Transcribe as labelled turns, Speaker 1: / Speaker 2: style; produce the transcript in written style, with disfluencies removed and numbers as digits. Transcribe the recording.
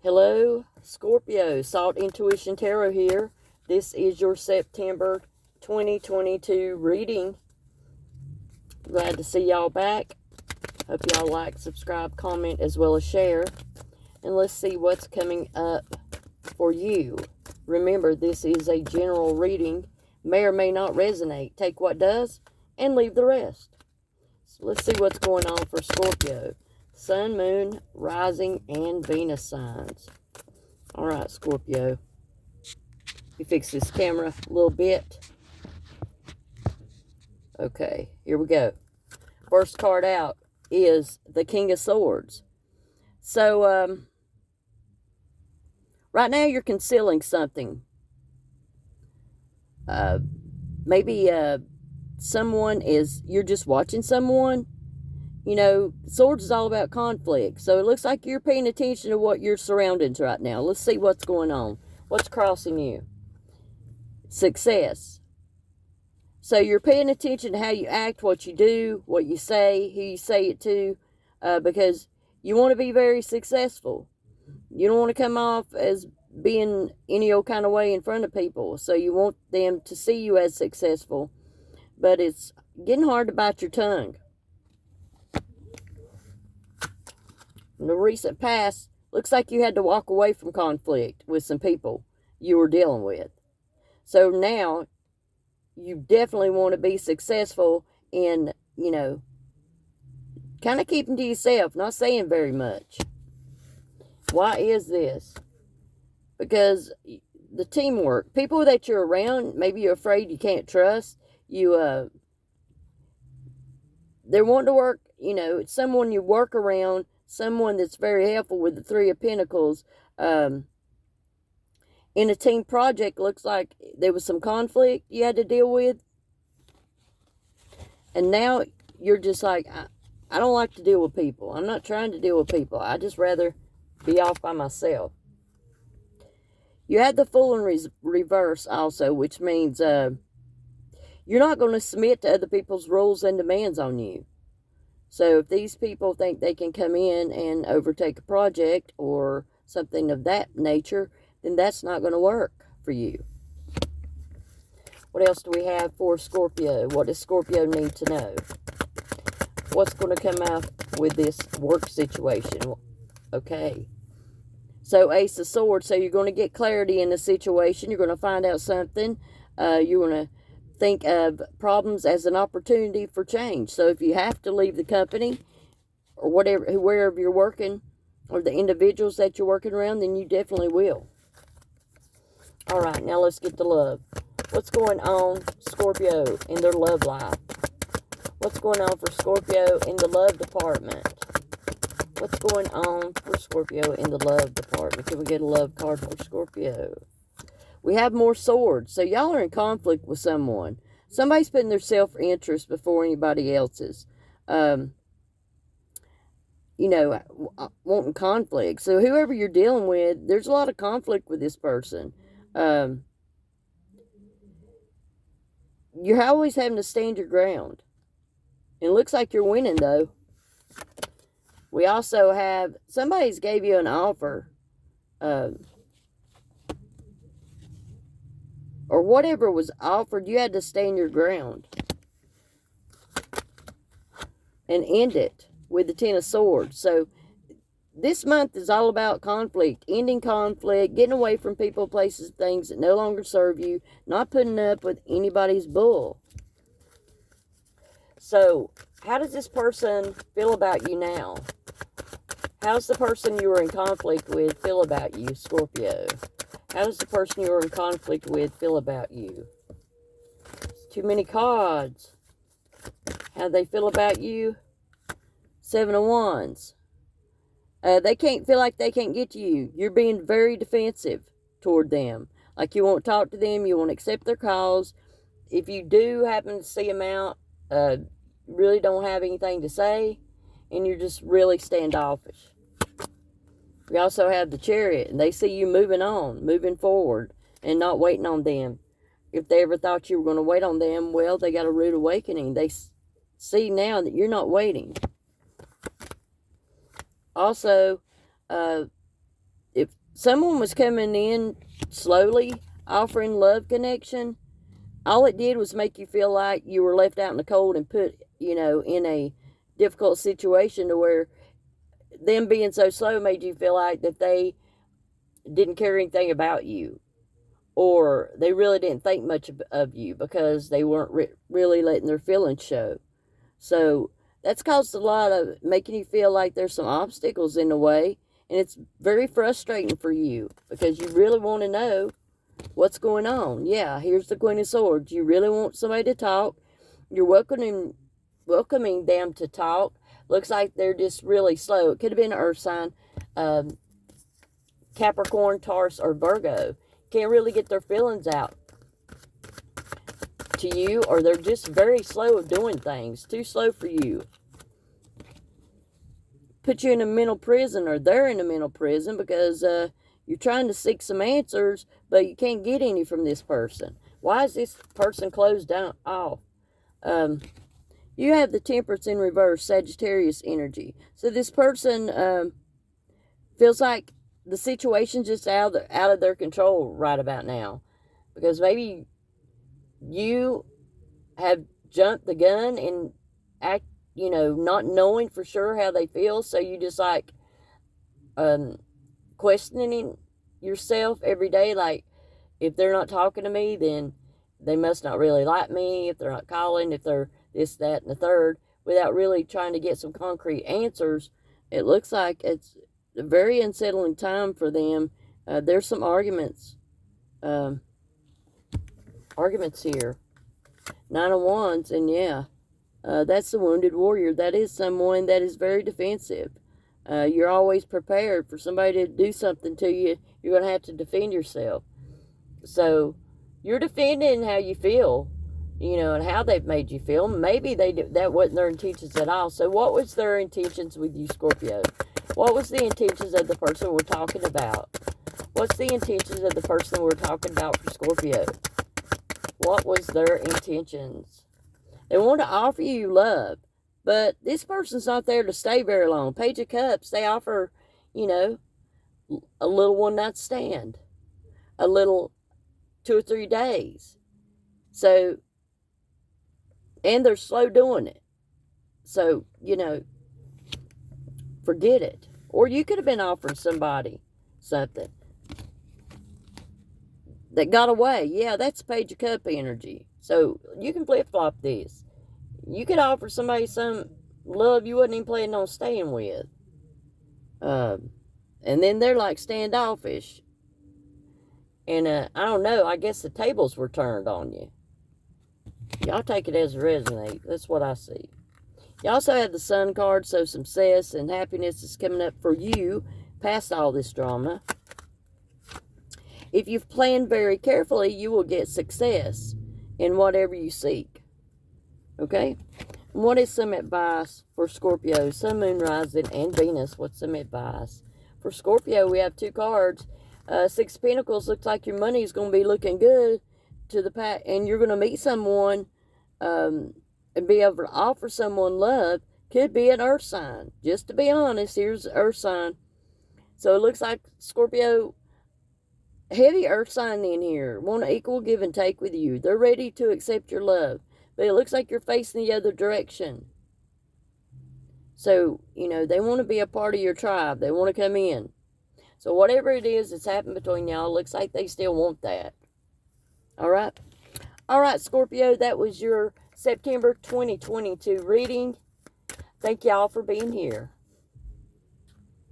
Speaker 1: Hello, Scorpio. Salt Intuition Tarot here. This is your September 2022 reading. Glad to see y'all back. Hope y'all like, subscribe, comment, as well as share. And let's see what's coming up for you. Remember, this is a general reading. May or may not resonate. Take what does and leave the rest. So let's see what's going on for Scorpio. Sun, Moon, Rising, and Venus signs. All right, Scorpio. You fix this camera a little bit. Okay, here we go. First card out is the King of Swords. So, right now you're concealing something. Maybe someone is, you're just watching someone. You know, swords is all about conflict. So it looks like you're paying attention to what your surroundings right now. Let's see what's going on. What's crossing you? Success. So you're paying attention to how you act, what you do, what you say, who you say it to, because you want to be very successful. You don't want to come off as being any old kind of way in front of people. So you want them to see you as successful. But it's getting hard to bite your tongue. In the recent past, looks like you had to walk away from conflict with some people you were dealing with. So now, you definitely want to be successful in, you know, kind of keeping to yourself, not saying very much. Why is this? Because the teamwork, people that you're around, maybe you're afraid you can't trust, they're wanting to work, you know, it's someone you work around, someone that's very helpful with the Three of Pentacles. In a team project, looks like there was some conflict you had to deal with. And now you're just like, I don't like to deal with people. I'm not trying to deal with people. I just rather be off by myself. You had the Fool in reverse also, which means you're not going to submit to other people's rules and demands on you. So if these people think they can come in and overtake a project or something of that nature, then that's not going to work for you. What else do we have for Scorpio? What does Scorpio need to know? What's going to come out with this work situation? Okay. So Ace of Swords. So you're going to get clarity in the situation. You're going to find out something. You're going to think of problems as an opportunity for change. So if you have to leave the company or whatever, wherever you're working, or the individuals that you're working around, then you definitely will. All right, now let's get to love. What's going on, Scorpio, in their love life? What's going on for Scorpio in the love department? What's going on for Scorpio in the love department? Can we get a love card for Scorpio? We have more swords. So y'all are in conflict with someone. Somebody's putting their self-interest before anybody else's. You know, wanting conflict. So whoever you're dealing with, there's a lot of conflict with this person. You're always having to stand your ground. It looks like you're winning, though. We also have, somebody's gave you an offer. Or whatever was offered, you had to stand your ground. And end it with the Ten of Swords. So this month is all about conflict, ending conflict, getting away from people, places, things that no longer serve you, not putting up with anybody's bull. So how does this person feel about you now? How's the person you were in conflict with feel about you, Scorpio? How does the person you were in conflict with feel about you? It's too many cards. How they feel about you? Seven of Wands. They can't feel like they can't get to you. You're being very defensive toward them. Like you won't talk to them. You won't accept their calls. If you do happen to see them out, really don't have anything to say. And you're just really standoffish. We also have the Chariot. And they see you moving on, moving forward, and not waiting on them. If they ever thought you were going to wait on them, well, they got a rude awakening. They see now that you're not waiting. Also, if someone was coming in slowly, offering love connection. All it did was make you feel like you were left out in the cold and put, in a difficult situation, to where them being so slow made you feel like that they didn't care anything about you, or they really didn't think much of you, because they weren't really letting their feelings show. So that's caused a lot of making you feel like there's some obstacles in the way, and it's very frustrating for you, because you really want to know what's going on. Yeah, here's the Queen of Swords. You really want somebody to talk. You're welcoming them to talk. Looks like they're just really slow. It could have been an earth sign, Capricorn, Taurus, or Virgo. Can't really get their feelings out to you, or they're just very slow of doing things. Too slow for you. Put you in a mental prison, or they're in a mental prison, because you're trying to seek some answers, but you can't get any from this person. Why is this person closed down off? You have the Temperance in reverse, Sagittarius energy. So this person feels like the situation's just out of their control right about now, because maybe you have jumped the gun and act, not knowing for sure how they feel. So you just like questioning yourself every day, like, if they're not talking to me, then they must not really like me. If they're not calling, if they're this, that, and the third, without really trying to get some concrete answers. It looks like it's a very unsettling time for them. There's some arguments here. 9 of Wands, and yeah, that's the wounded warrior. That is someone that is very defensive. You're always prepared for somebody to do something to you. You're going to have to defend yourself. So you're defending how you feel, and how they've made you feel. Maybe that wasn't their intentions at all. So what was their intentions with you, Scorpio? What was the intentions of the person we're talking about? What's the intentions of the person we're talking about for Scorpio? What was their intentions? They want to offer you love, but this person's not there to stay very long. Page of Cups, they offer, a little one-night stand, a little 2 or 3 days. So, and they're slow doing it. So, forget it. Or you could have been offering somebody something that got away. Yeah, that's Page of Cup energy. So you can flip-flop this. You could offer somebody some love you wasn't even planning on staying with. And then they're like standoffish. And I don't know, I guess the tables were turned on you. Y'all take it as it resonates. That's what I see. You also have the Sun card, so success and happiness is coming up for you past all this drama. If you've planned very carefully, you will get success in whatever you seek. Okay? And what is some advice for Scorpio? Sun, Moon, Rising, and Venus. What's some advice? For Scorpio, we have 2 cards. 6 of Pentacles looks like your money is going to be looking good to the pack, and you're going to meet someone and be able to offer someone love. Could be an earth sign. Just to be honest, here's an earth sign. So it looks like Scorpio, heavy earth sign in here, want to equal give and take with you. They're ready to accept your love, but it looks like you're facing the other direction. So, they want to be a part of your tribe. They want to come in. So whatever it is that's happened between y'all, looks like they still want that. All right? All right, Scorpio, that was your September 2022 reading. Thank y'all for being here.